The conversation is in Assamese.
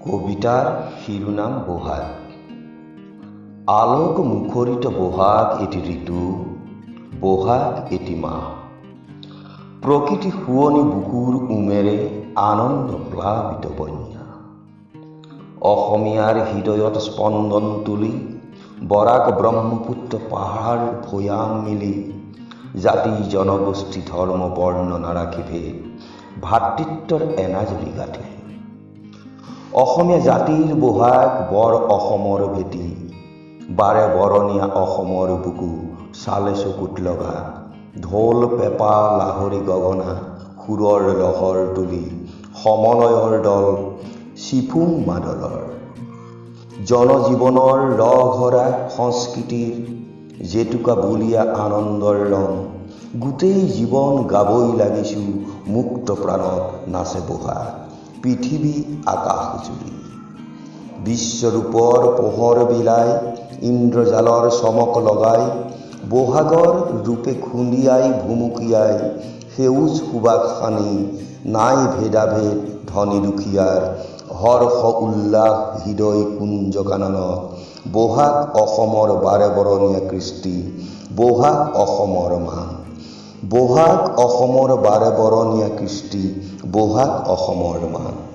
কবিতাৰ শিৰোনাম বহাগ। আলোক মুখৰিত বহাগ এটি ঋতু, বহাগ এটি মাহ। প্ৰকৃতি শুৱনি বুকুৰ উমেৰে আনন্দ প্লাবিত বন্যা। অসমীয়াৰ হৃদয়ত স্পন্দন তুলি বৰাক ব্ৰহ্মপুত্ৰ পাহাৰ ভৈয়াম মিলি জাতি জনগোষ্ঠী ধৰ্ম বৰ্ণ নাৰাখি ভেদ ভাতৃত্বৰ এনাজৰী গাঁঠি। অসমীয়া জাতিৰ বহাগ বৰ অসমৰ ভেটি, বাৰে বৰণীয়া অসমৰ বুকু চালে চকুত লগা। ঢোল পেঁপা লাহৰি গগনা সুৰৰ লহৰ তুলি সমলয়ৰ দল চিফুং মাদলৰ। জনজীৱনৰ ৰসভৰা সংস্কৃতিৰ জেতুকা বুলীয়া আনন্দৰ ৰং। গোটেই জীৱন গাবই লাগিছো মুক্ত প্ৰাণত নাচে বহাগ পৃথিৱী আকাশ জুৰি। বিশ্বৰূপৰ পোহৰ বিলাই ইন্দ্ৰজালৰ চমক লগাই বহাগৰ ৰূপে খুন্দিয়াই ভুমুকিয়াই সেউজ সুবাস সানি নাই ভেদাভেদ ধনী দুখীয়াৰ হৰ্ষ উল্লাস হৃদয় কুঞ্জ কাননত। বহাগ অসমৰ বাৰে বৰণীয়া কৃষ্টি, বহাগ অসমৰ মান। বহাগ অসমৰ বাৰে বৰণীয়া কৃষ্টি, বহাগ অসমৰ মান।